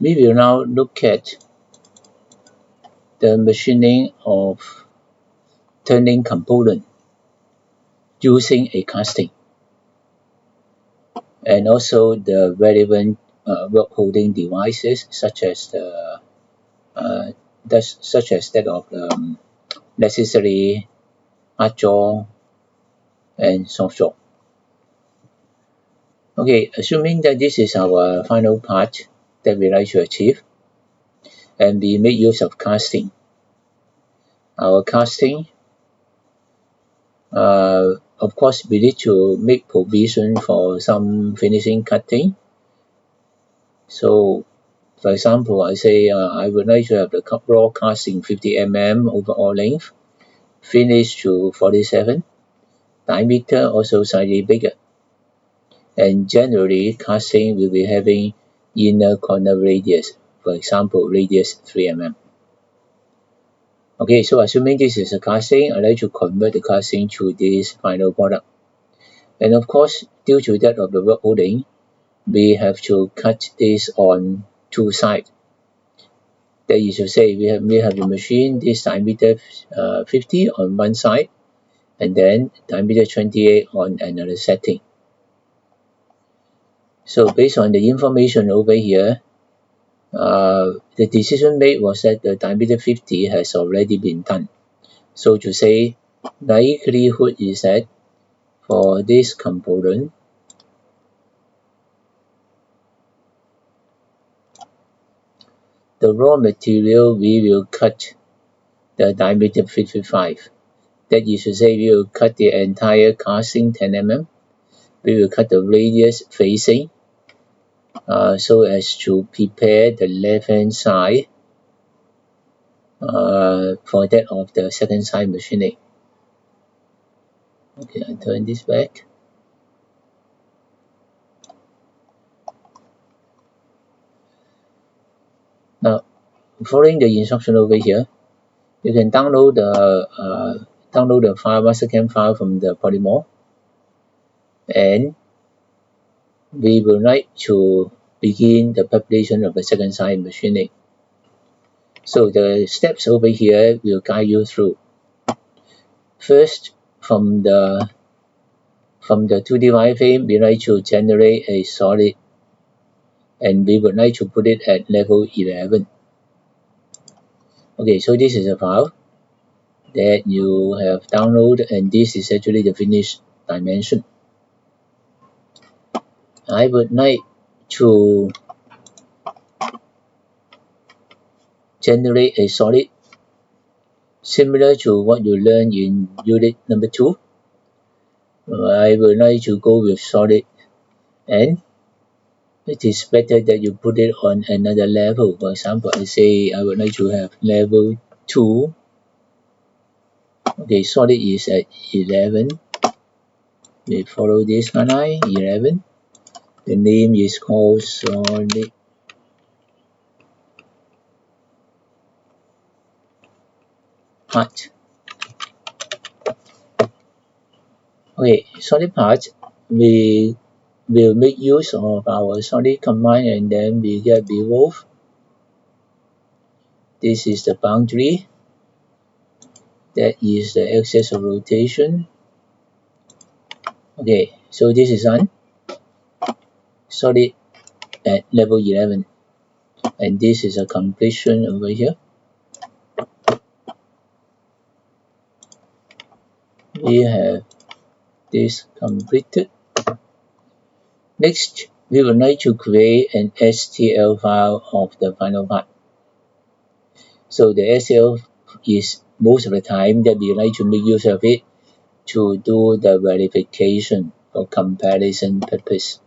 we will now look at the machining of turning component using a casting, and also the relevant work holding devices such as that of necessary hard jaw and soft jaw. Okay, assuming that this is our final part that we like to achieve, and we make use of casting. Our casting, of course, we need to make provision for some finishing cutting. So, for example, I say I would like to have the raw casting 50 mm overall length, finished to 47, diameter also slightly bigger. And generally, casting will be having inner corner radius, for example, radius 3 mm. Okay, so assuming this is a casting, I'd like to convert the casting to this final product. And of course, due to that of the work holding, we have to cut this on two sides. That is to say, we have the machine this diameter 50 on one side, and then diameter 28 on another setting. So based on the information over here, the decision made was that the diameter 50 has already been done. So to say, likelihood is that for this component, the raw material we will cut the diameter 55. That is to say, we will cut the entire casting 10 mm. We will cut the radius facing so as to prepare the left hand side for that of the second side machining. Okay, I turn this back. Now, following the instruction over here, you can download the file, Mastercam file from the Polymore, and we will like to begin the preparation of the second side machining. So the steps over here will guide you through. First, from the 2D wireframe, we like to generate a solid, and we would like to put it at level 11. Okay, so this is a file that you have downloaded, and this is actually the finished dimension. I would like to generate a solid similar to what you learned in unit number 2. I would like to go with solid, and it is better that you put it on another level. For example, I say I would like to have level 2. Okay, solid is at 11. We follow this line, 11. The name is called solid part. Okay, solid part, we will make use of our solid command, and then we get revolve. This is the boundary. That is the axis of rotation. Okay, so this is on solid at level 11, and this is a completion over here. We have this completed. Next, we would like to create an STL file of the final part. So the STL is most of the time that we like to make use of it to do the verification for comparison purpose.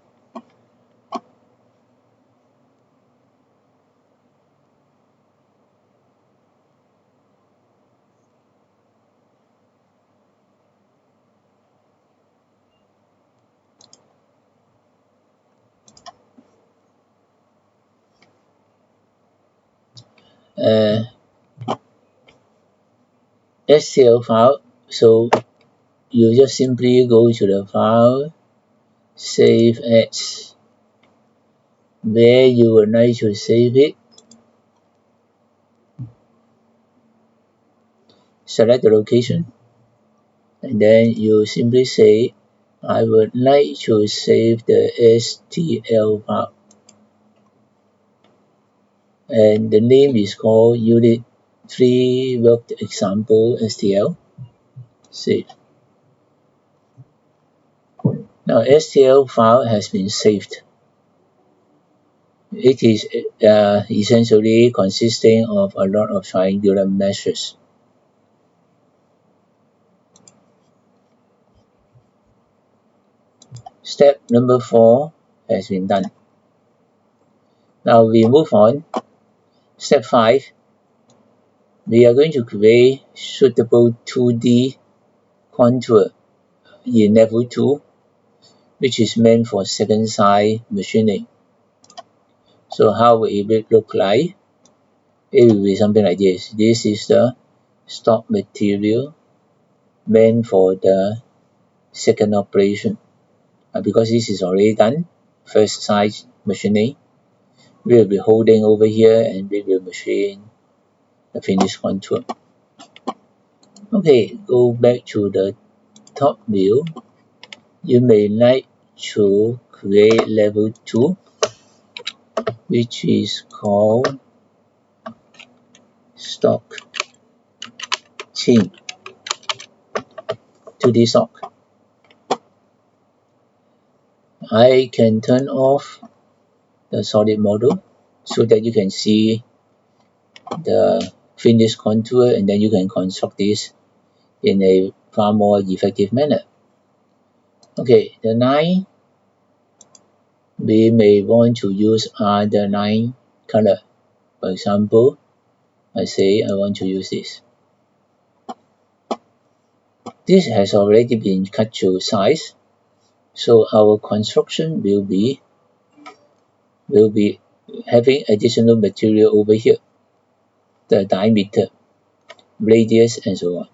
STL file, so you just simply go to the file, save as, where you would like to save it. Select the location, and then you simply say, I would like to save the STL file, and the name is called Unit 3 Worked Example STL. Save. Now STL file has been saved. It is essentially consisting of a lot of triangular meshes. Step number 4 has been done. Now we move on. Step 5. We are going to create suitable 2D contour in level 2, which is meant for second side machining. So how will it look like? It will be something like this. This is the stock material meant for the second operation. Because this is already done, first side machining, we will be holding over here and we will machine the finished contour. Okay, go back to the top view. You may like to create level 2, which is called stock chain 2D stock. I can turn off the solid model so that you can see the finished contour, and then you can construct this in a far more effective manner. Okay, the line, we may want to use other line color. For example, I say I want to use this. This has already been cut to size, so our construction will be having additional material over here, the diameter, radius, and so on.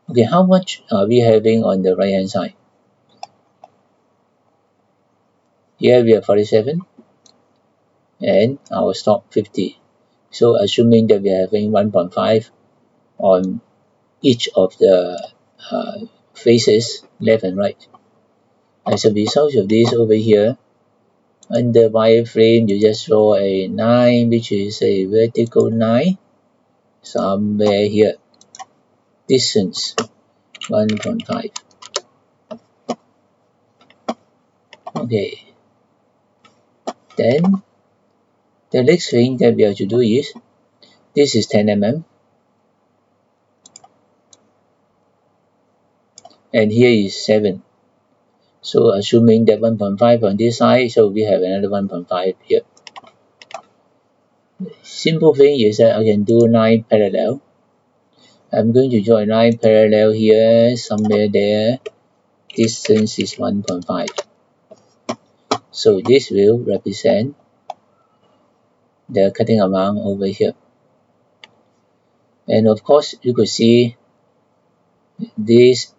Okay, how much are we having on the right hand side? Here we have 47 and our stock 50. So assuming that we are having 1.5 on each of the faces, left and right. As a result of this over here, under wireframe, you just draw a line which is a vertical line somewhere here. Distance 1.5. Okay. Then the next thing that we have to do is, this is 10 mm. And here is 7. So assuming that 1.5 on this side, so we have another 1.5 here. Simple thing is that I can do line parallel. I'm going to draw a line parallel here, somewhere there. Distance is 1.5. So this will represent the cutting amount over here. And of course, you could see this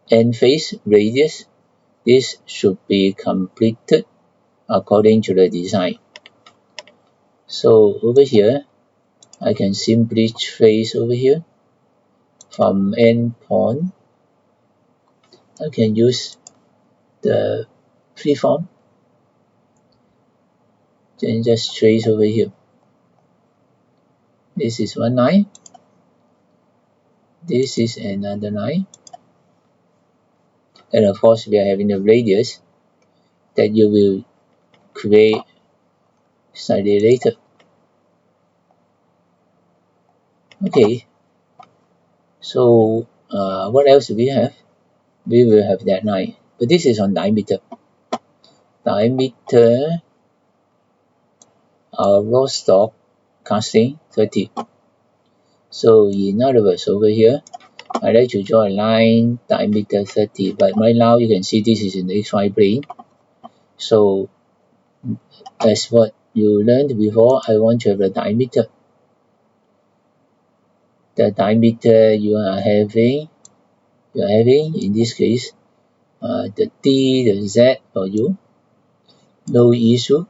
end face radius. This should be completed according to the design. So over here, I can simply trace over here from end point. I can use the freeform, then just trace over here. This is one line. This is another line. And of course, we are having a radius that you will create slightly later. Okay, so what else do we have? We will have that line, but this is on diameter. Diameter, our raw stock casting 30. So in other words, over here, I like to draw a line diameter 30, but right now you can see this is in the XY plane. So as what you learned before, I want to have a diameter. The diameter you are having in this case, the T, the Z for you. no issue.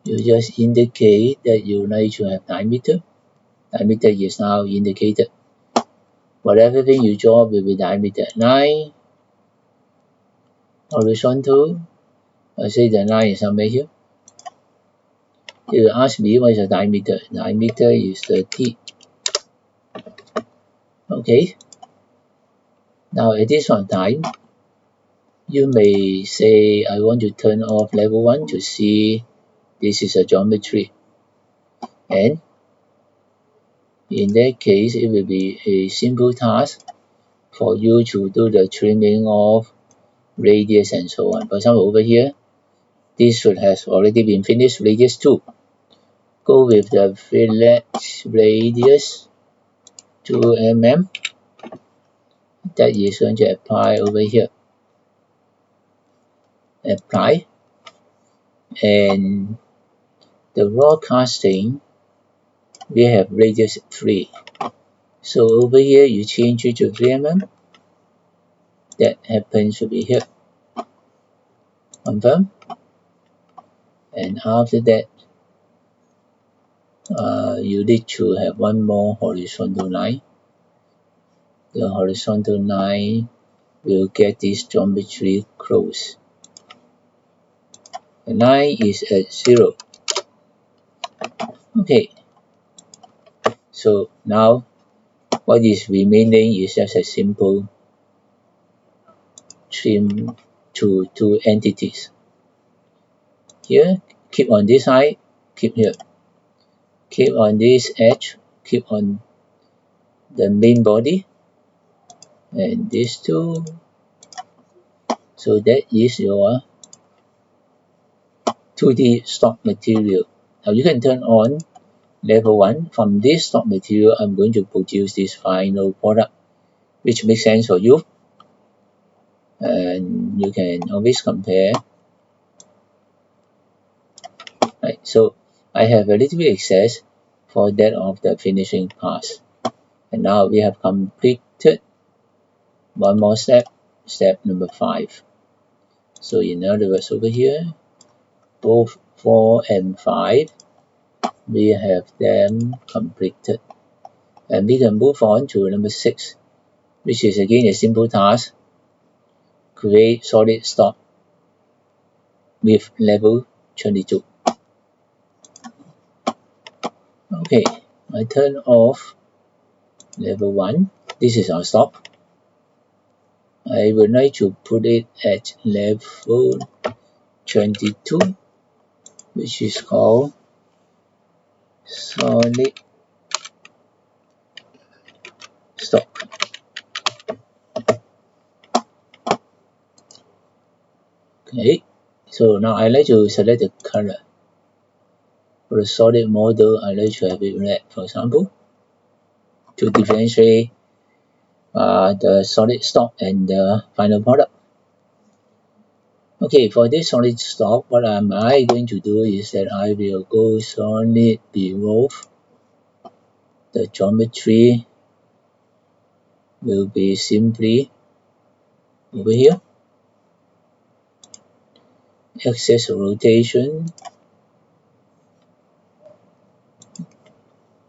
You just indicate that you like to have diameter. Diameter is now indicated. Whatever thing you draw will be diameter 9. Horizontal. I say the line is somewhere here. You ask me what is the diameter. Diameter is 30. Okay. Now at this one time, you may say I want to turn off level 1 to see this is a geometry. And in that case, it will be a simple task for you to do the trimming of radius and so on. For example, over here, this should have already been finished, radius 2. Go with the fillet radius 2 mm. That is going to apply over here. Apply. And the raw casting, we have radius 3. So over here, you change it to 3 mm. That happens to be here. Confirm. And after that, you need to have one more horizontal line. The horizontal line will get this geometry close. The line is at 0. Okay. So now what is remaining is just a simple trim to two entities. Here, keep on this side, keep here. Keep on this edge, keep on the main body, and these two. So that is your 2D stock material. Now you can turn on level 1. From this stock material, I'm going to produce this final product, which makes sense for you. And you can always compare. Right, so I have a little bit excess for that of the finishing pass. And now we have completed one more step, step number 5. So in other words, over here, both 4 and 5, we have them completed. And we can move on to number 6, which is again a simple task. Create solid stock with level 22. Okay, I turn off level 1. This is our stock. I would like to put it at level 22, which is called solid stock. Okay, so now I like to select the color. For the solid model, I like to have it red, for example, to differentiate the solid stock and the final product. Okay, for this solid stock, what am I going to do is that I will go solid below. The geometry will be simply over here. Axis rotation.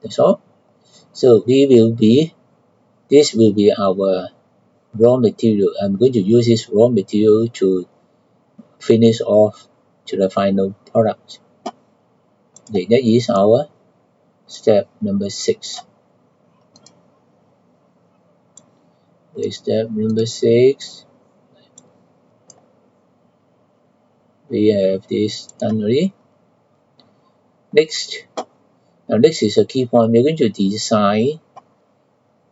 That's all. So this will be our raw material. I'm going to use this raw material to finish off to the final product. Okay, that is our step number 6. Okay, step number 6. We have this done already. Next. Now next is a key point. We're going to design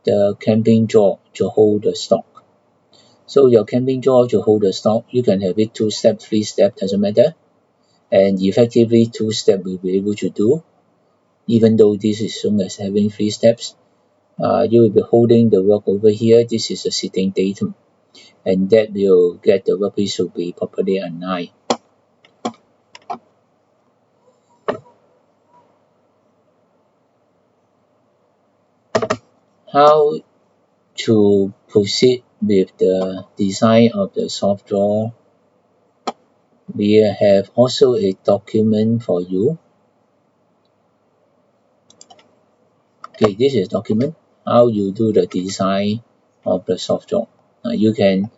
the camping jaw to hold the stock. So your camping jaw to hold the stock, you can have it 2 step, 3 step, doesn't matter. And effectively 2 step will be able to do. Even though this is shown as having 3 steps, you will be holding the work over here. This is a sitting datum, and that will get the workpiece to be properly aligned. How to proceed with the design of the soft draw we have also a document for you. Okay, this is document how you do the design of the soft jaw. You can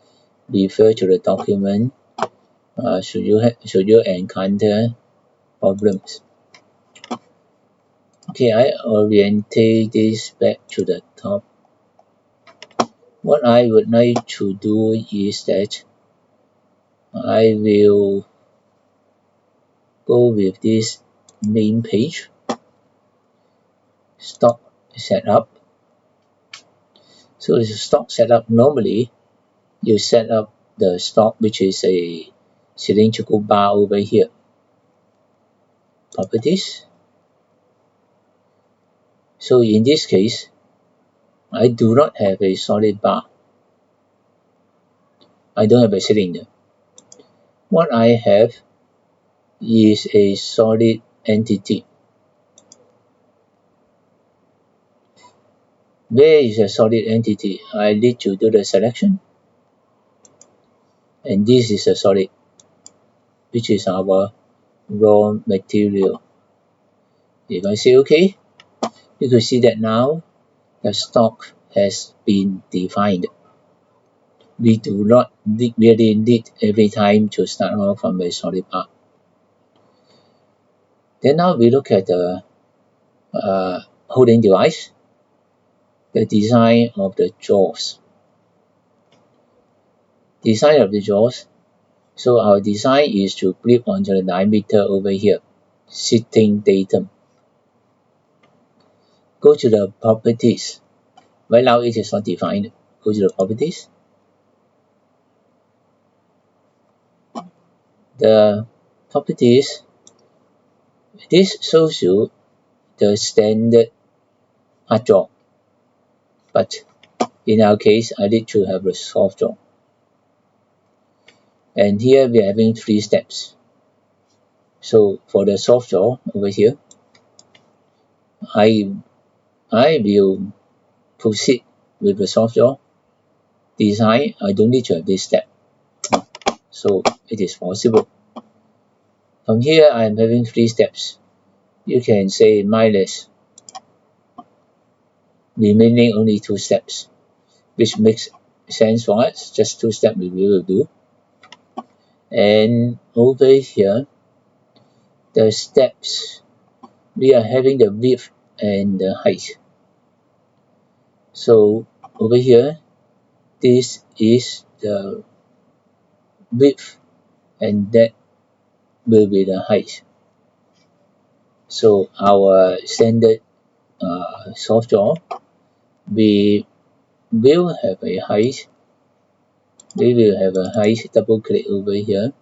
refer to the document should you encounter problems. Okay, I orientate this back to the top. What I would like to do is that I will go with this main page, stock setup. So the stock setup, normally you set up the stock, which is a cylindrical bar over here. Properties. So in this case, I do not have a solid bar. I don't have a cylinder. What I have is a solid entity. Where is a solid entity? I need to do the selection. And this is a solid, which is our raw material. If I say OK, you can see that now the stock has been defined. We do not really need every time to start off from a solid bar. Then now we look at the holding device, the design of the jaws. Design of the jaws. So our design is to grip onto the diameter over here, sitting datum. Go to the properties. Right now it is not defined. Go to the properties. The properties, this shows you the standard hard jaw. But in our case, I need to have a soft jaw. And here we are having 3 steps. So for the soft jaw over here, I will proceed with the soft jaw design. I don't need to have this step. So it is possible. From here, I am having 3 steps. You can say minus remaining only 2 steps, which makes sense for us. Just 2 steps we will do. And over here, the steps, we are having the width and the height. So over here, this is the width and that will be the height. So our standard soft jaw, we will have a height. We will have a height. Double click over here,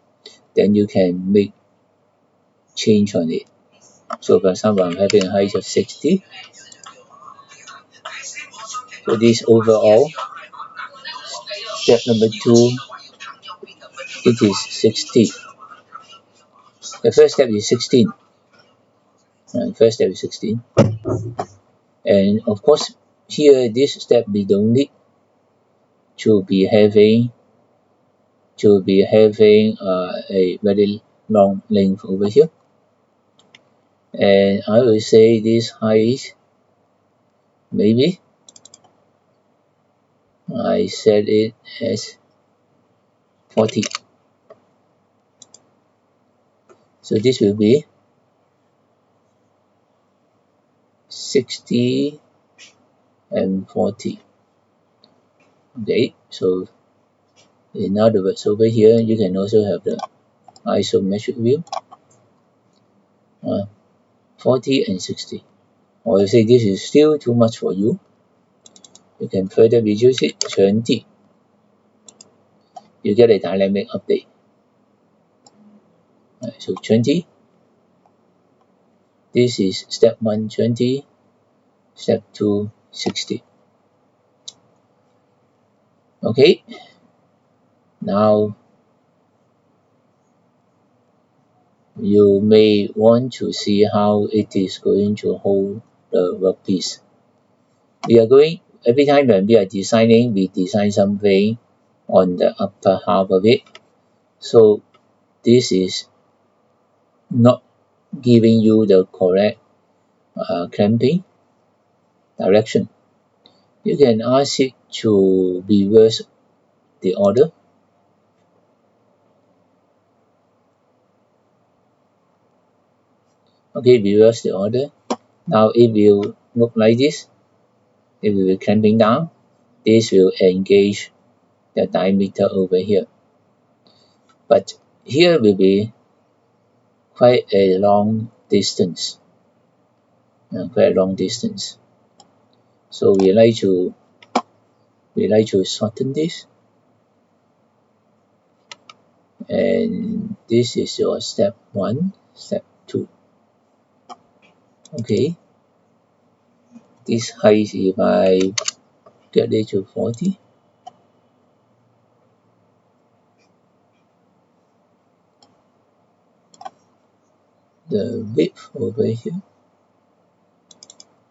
then you can make change on it. So for example, I'm having a height of 60. So this overall, step number 2, it is 60. The first step is 16. First step is 16. And of course, here this step we don't need to be having a very long length over here. And I will say this height, maybe I set it as 40. So this will be 60 and 40. Okay, so in other words, over here you can also have the isometric view, 40 and 60. Or you say this is still too much for you, you can further reduce it, 20. You get a dynamic update. So 20. This is step 1, 20. Step 2, 60. Okay. Now you may want to see how it is going to hold the workpiece. We are going, every time when we are designing, we design something on the upper half of it. So this is not giving you the correct clamping direction, you can ask it to reverse the order. Okay, reverse the order. Now it will look like this. It will be clamping down. This will engage the diameter over here. But here will be quite a long distance. So we like to shorten this. And this is your step 1, step 2. Okay, this height, if I get it to 40, the width over here,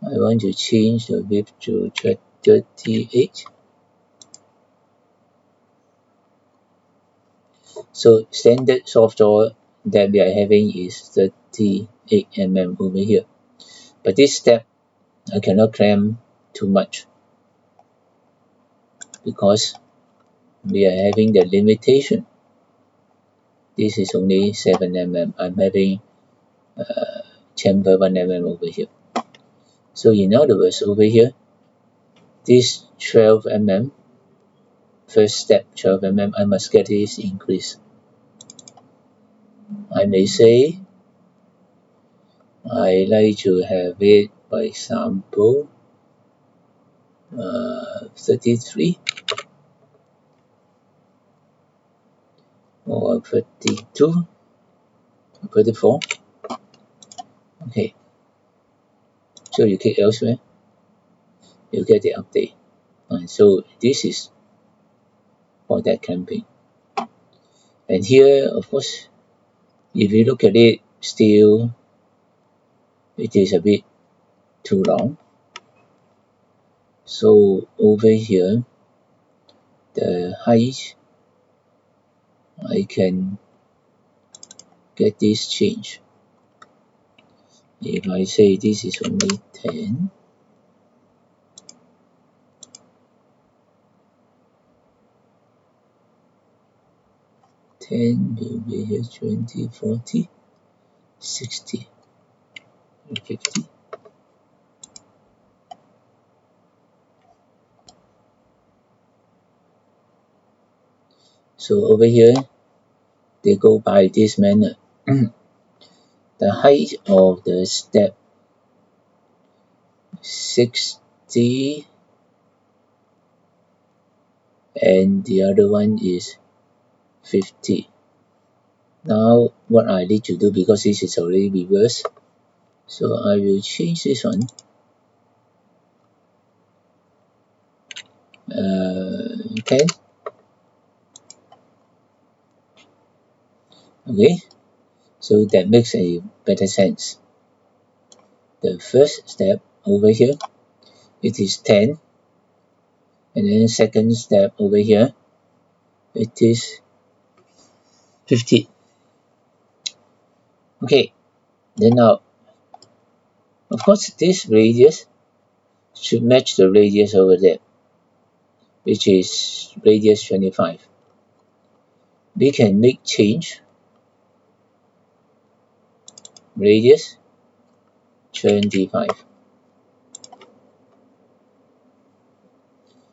I want to change the width to 38. So standard soft jaw that we are having is 38 mm over here. But this step, I cannot clamp too much because we are having the limitation. This is only 7 mm. I'm having chamfer 1 mm over here. So in other words, over here, this 12 mm, first step 12 mm, I must get this increase. I may say I like to have it, by example, 33 or 32, 34. Okay, so you click elsewhere, you get the update. So this is for that clamping. And here, of course, if you look at it, still it is a bit too long. So over here, the height, I can get this change. If I say this is only 10, will be here 20, 40, 60, 50. So over here, they go by this manner. The height of the step 60 and the other one is 50. Now what I need to do, because this is already reversed, so I will change this one. 10. Okay, so that makes a better sense. The first step over here, it is 10, and then second step over here, it is 50. Okay, then now, of course, this radius should match the radius over there, which is radius 25. We can make change radius 25.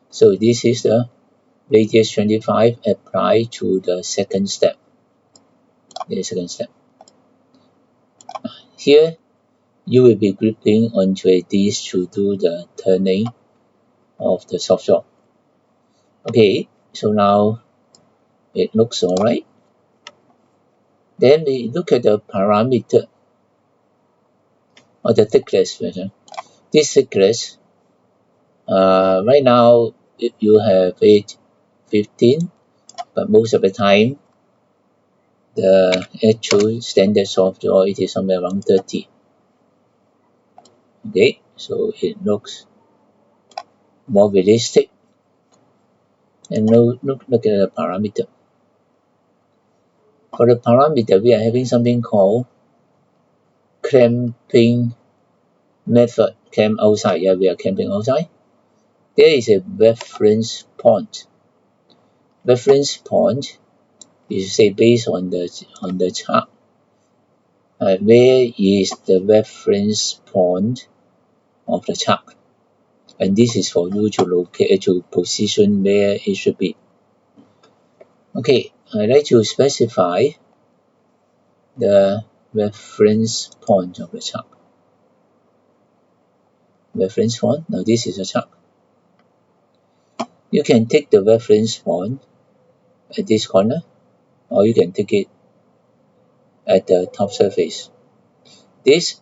So this is the radius 25 applied to the second step. Here, you will be gripping onto these to do the turning of the soft jaw. Okay, so now it looks alright. Then we look at the parameter or the thickness version. This thickness, right now you have it 15, but most of the time the actual standard soft jaw it is somewhere around 30. Okay, so it looks more realistic. And look at the parameter. For the parameter, we are having something called clamping method. Clamp outside. Yeah, we are clamping outside. There is a reference point. Reference point is say based on the chart. Where is the reference point of the chart? And this is for you to locate, to position where it should be. Okay, I'd like to specify the reference point of the chart. Reference point. Now this is a chart. You can take the reference point at this corner, or you can take it at the top surface. This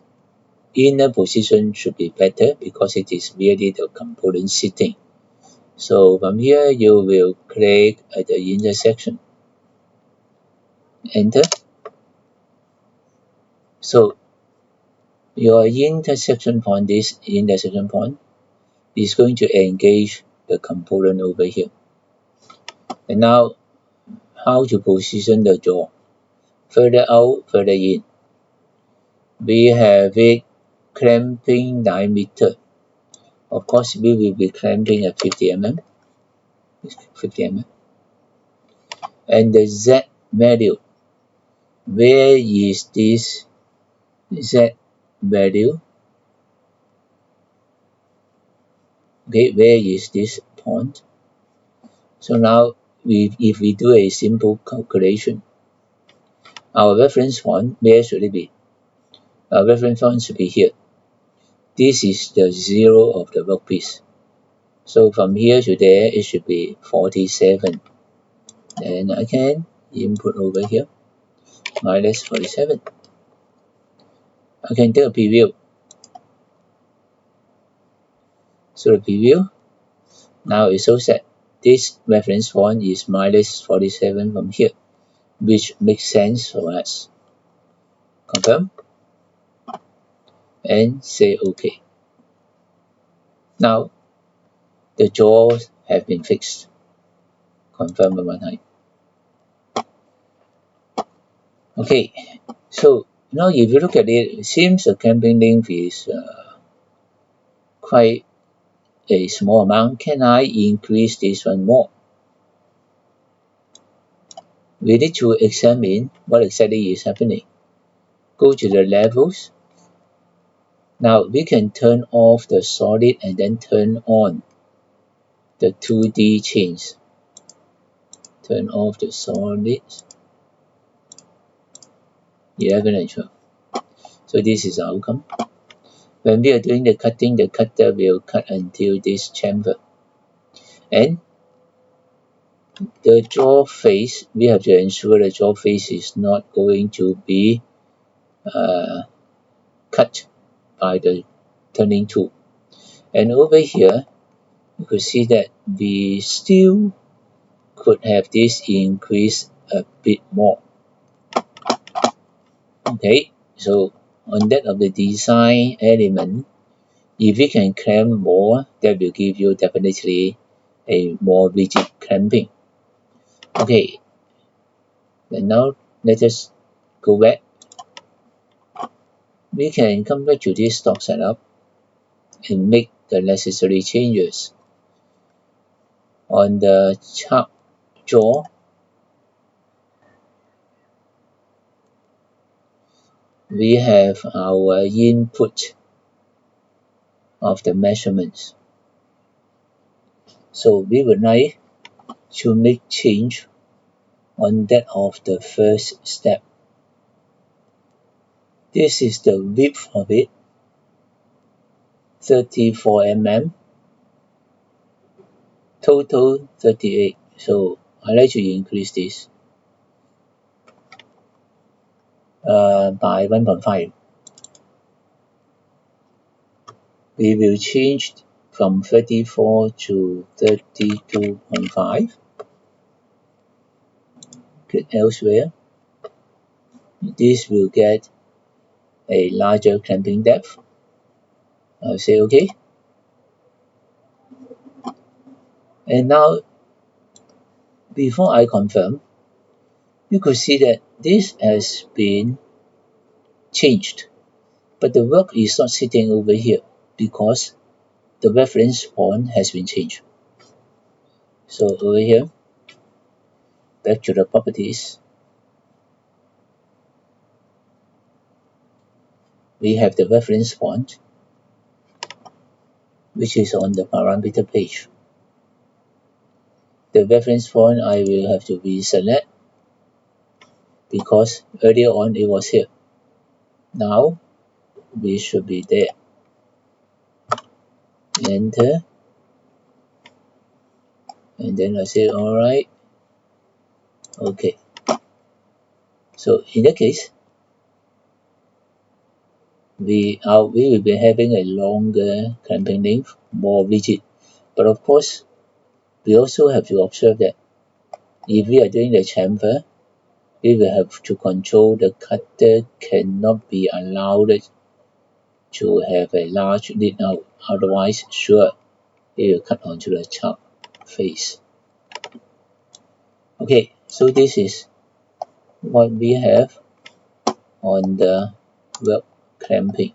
inner position should be better because it is really the component sitting. So from here you will click at the intersection. Enter. So your intersection point, this intersection point, is going to engage the component over here. And now, how to position the jaw? Further out, further in. We have it clamping diameter. Of course, we will be clamping at 50 mm. 50 mm. And the Z value. Where is this Z value? Okay, where is this point? So now, if we do a simple calculation, our reference point, where should it be? Our reference point should be here. This is the zero of the workpiece. So from here to there, it should be 47. And I can input over here, minus 47. I can take a preview. So the preview, now it shows that this reference point is minus 47 from here, which makes sense for us. Confirm. And say OK. Now, the jaws have been fixed. Confirm one more time. Okay, so now if you look at it, it seems the clamping length is quite a small amount. Can I increase this one more? We need to examine what exactly is happening. Go to the levels. Now we can turn off the solid and then turn on the 2D chains. Turn off the solid 11 and 12. So this is the outcome. When we are doing the cutting, the cutter will cut until this chamfer. And the jaw face, we have to ensure the jaw face is not going to be cut by the turning tool. And over here, you could see that we still could have this increase a bit more. Okay, so on that of the design element, if we can clamp more, that will give you definitely a more rigid clamping. Okay, and now let us go back. We can come back to this stock setup and make the necessary changes. On the chart jaw, we have our input of the measurements. So we would like to make change on that of the first step. This is the width of it, 34 mm, total 38. So I like to increase this by 1.5. We will change from 34 to 32.5. Click elsewhere. This will get a larger clamping depth. Say OK. And now, before I confirm, you could see that this has been changed, but the work is not sitting over here because the reference point has been changed. So over here, back to the properties, we have the reference point, which is on the parameter page. The reference point I will have to reselect because earlier on it was here. Now we should be there. Enter, and then I say alright. Okay. So in that case, we will be having a longer clamping length, more rigid. But of course, we also have to observe that if we are doing the chamfer, we will have to control the cutter cannot be allowed to have a large lead out, otherwise sure it will cut onto the chuck face. Okay, so this is what we have on the weld clamping,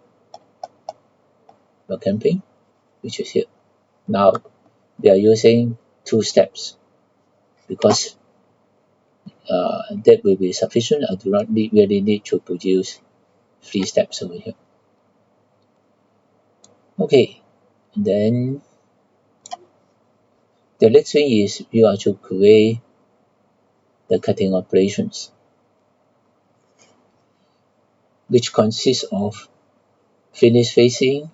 which is here. Now we are using 2 steps because that will be sufficient. I do not really need to produce 3 steps over here. Okay, then the next thing is you are to create the cutting operations, which consists of finish facing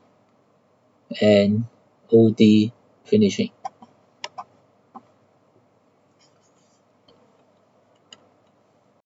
and OD finishing.